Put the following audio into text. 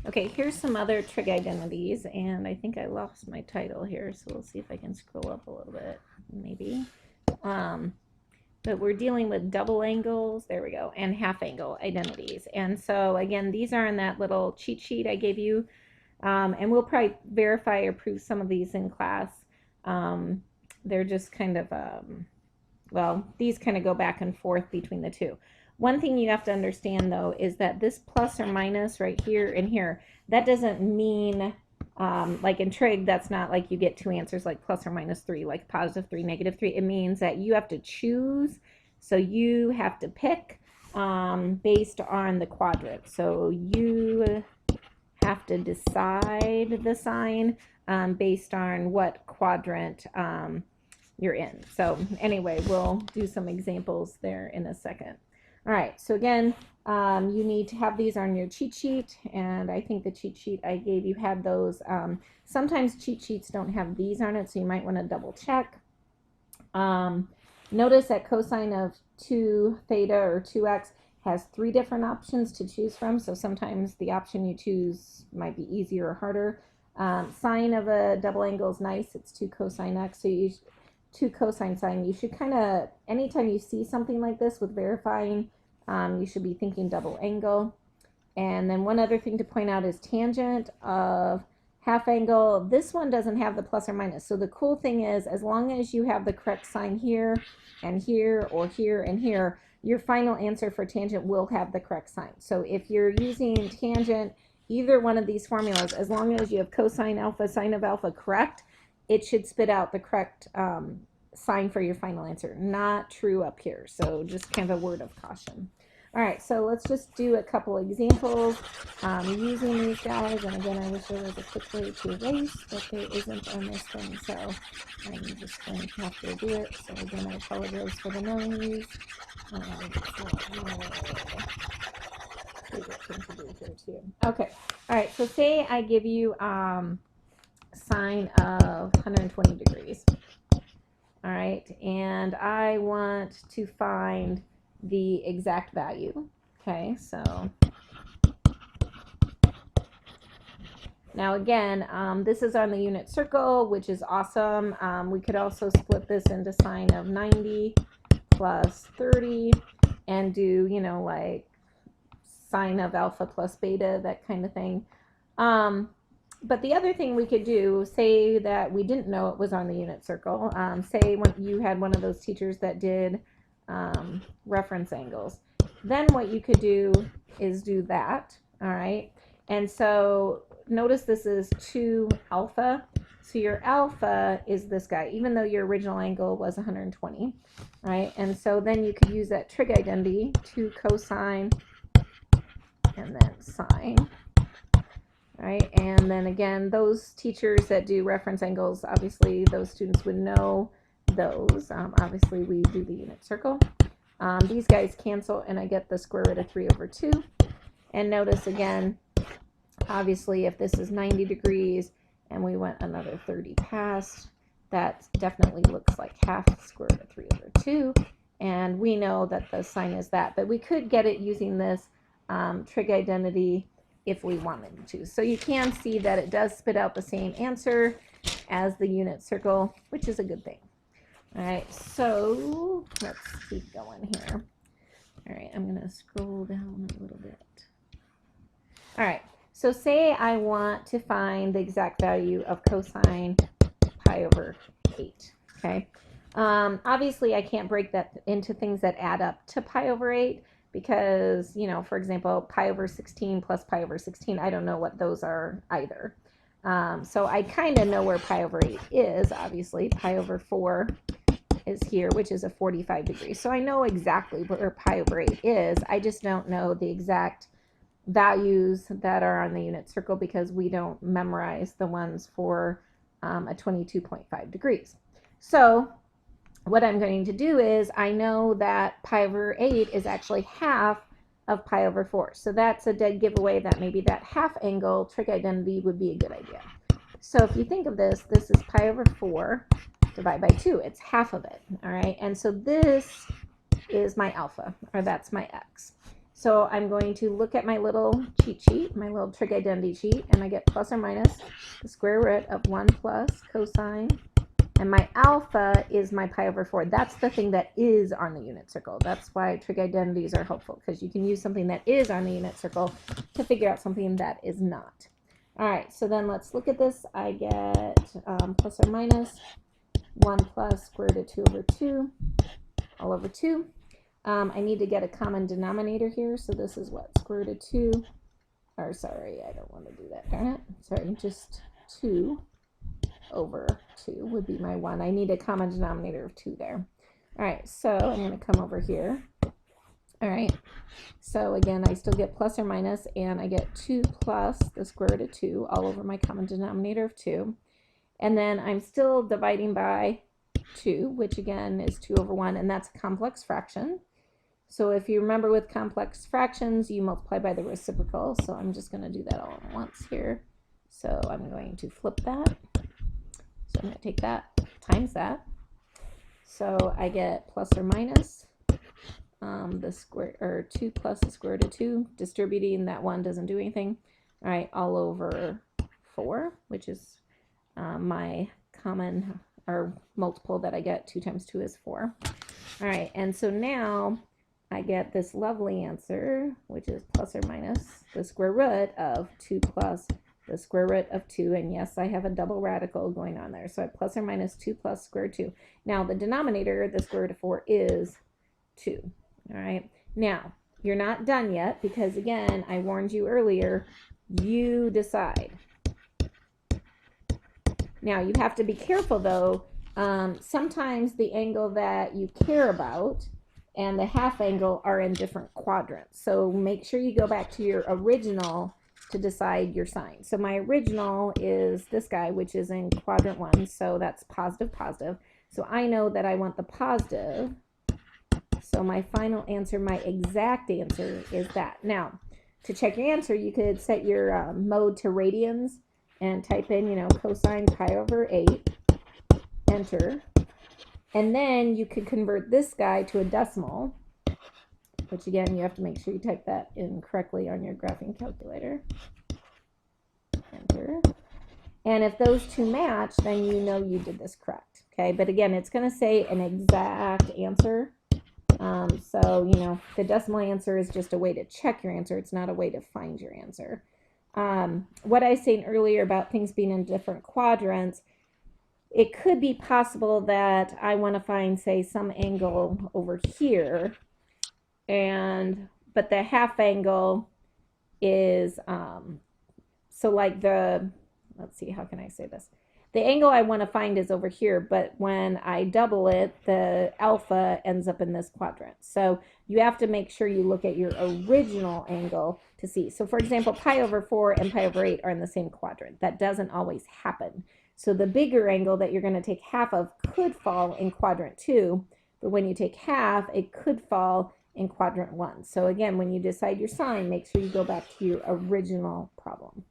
Okay, here's some other trig identities, and I think I lost my title here, so we'll see if I can scroll up a little bit, maybe. But we're dealing with double angles, there we go, and half angle identities. And so again, these are in that little cheat sheet I gave you, and we'll probably verify or prove some of these in class. They're just kind of, well, these kind of go back and forth between the two. One thing you have to understand though is that this plus or minus right here and here, that doesn't mean like in trig, that's not like you get two answers like plus or minus 3, like positive 3, negative 3. It means that you have to choose. So you have to pick based on the quadrant. So you have to decide the sign based on what quadrant you're in. So anyway, we'll do some examples there in a second. All right, so again, you need to have these on your cheat sheet, and I think the cheat sheet I gave you had those. Sometimes cheat sheets don't have these on it, so you might want to double check. Notice that cosine of 2 theta or 2x has 3 different options to choose from, so sometimes the option you choose might be easier or harder. Sine of a double angle is nice. It's 2 cosine x, so you 2 cosine sine. You should kind of, anytime you see something like this with verifying, you should be thinking double angle. And then one other thing to point out is tangent of half angle. This one doesn't have the plus or minus. So the cool thing is, as long as you have the correct sign here and here or here and here, your final answer for tangent will have the correct sign. So if you're using tangent, either one of these formulas, as long as you have cosine alpha, sine of alpha correct, it should spit out the correct sign for your final answer. Not true up here. So just kind of a word of caution. All right, so let's just do a couple examples using these guys. And again, I wish there was a quick way to erase, but there isn't on this thing. So I'm just going to have to do it. So again, I apologize for the noise. Okay, all right, so say I give you sine of 120 degrees. All right, and I want to find the exact value. Okay, so now again, this is on the unit circle, which is awesome. We could also split this into sine of 90 plus 30 and do, you know, like sine of alpha plus beta, that kind of thing. But the other thing we could do, say that we didn't know it was on the unit circle. Say when you had one of those teachers that did reference angles. Then what you could do is do that, all right? And so notice this is 2 alpha. So your alpha is this guy, even though your original angle was 120, right? And so then you could use that trig identity, 2 cosine and then sine. Right, and then again, those teachers that do reference angles, obviously those students would know those. Obviously, we do the unit circle. These guys cancel, and I get the square root of 3 over 2. And notice again, obviously, if this is 90 degrees and we went another 30 past, that definitely looks like half the square root of 3 over 2. And we know that the sign is that. But we could get it using this trig identity if we wanted to. So you can see that it does spit out the same answer as the unit circle, which is a good thing. All right, so let's keep going here. All right, I'm going to scroll down a little bit. All right, so say I want to find the exact value of cosine pi over 8, okay? Obviously, I can't break that into things that add up to pi over 8, because, you know, for example, pi over 16 plus pi over 16, I don't know what those are either. So I kind of know where pi over 8 is, obviously. Pi over 4 is here, which is a 45 degrees. So I know exactly where pi over 8 is. I just don't know the exact values that are on the unit circle because we don't memorize the ones for a 22.5 degrees. So what I'm going to do is I know that pi over 8 is actually half of pi over 4. So that's a dead giveaway that maybe that half angle trig identity would be a good idea. So if you think of this, this is pi over 4 divided by 2. It's half of it, all right? And so this is my alpha, or that's my x. So I'm going to look at my little cheat sheet, my little trig identity sheet, and I get plus or minus the square root of 1 plus cosine. And my alpha is my pi over 4. That's the thing that is on the unit circle. That's why trig identities are helpful, because you can use something that is on the unit circle to figure out something that is not. All right, so then let's look at this. I get plus or minus 1 plus square root of 2 over 2 all over 2. I need to get a common denominator here. So this is what? Square root of 2. Or sorry, I don't want to do that. Darn it. Sorry, just 2 over 2 would be my 1. I need a common denominator of 2 there. All right, so I'm going to come over here. All right, so again, I still get plus or minus, and I get 2 plus the square root of 2 all over my common denominator of 2. And then I'm still dividing by 2, which again is 2 over 1, and that's a complex fraction. So if you remember with complex fractions, you multiply by the reciprocal. So I'm just going to do that all at once here. So I'm going to flip that. So I'm going to take that times that. So I get plus or minus the square, or 2 plus the square root of 2. Distributing that 1 doesn't do anything. All right, all over 4, which is my common or multiple that I get. 2 times 2 is 4. All right, and so now I get this lovely answer, which is plus or minus the square root of 2 plus the square root of 2. And yes, I have a double radical going on there. So I plus or minus 2 plus square root of 2. Now the denominator, the square root of 4, is 2. All right. Now, you're not done yet, because again, I warned you earlier, you decide. Now, you have to be careful though. Sometimes the angle that you care about and the half angle are in different quadrants. So make sure you go back to your original to decide your sign. So my original is this guy, which is in quadrant 1. So that's positive, positive. So I know that I want the positive. So my final answer, my exact answer is that. Now, to check your answer, you could set your mode to radians and type in, cosine pi over 8, enter. And then you could convert this guy to a decimal, which again, you have to make sure you type that in correctly on your graphing calculator. Enter. And if those two match, then you know you did this correct. Okay, but again, it's going to say an exact answer. So, the decimal answer is just a way to check your answer. It's not a way to find your answer. What I was saying earlier about things being in different quadrants, it could be possible that I want to find, say, some angle over here, but the half angle is, so like let's see, how can I say this? The angle I want to find is over here, but when I double it, the alpha ends up in this quadrant. So you have to make sure you look at your original angle to see. So for example, pi over 4 and pi over 8 are in the same quadrant. That doesn't always happen. So the bigger angle that you're going to take half of could fall in quadrant 2, but when you take half, it could fall in quadrant 1. So again, when you decide your sign, make sure you go back to your original problem.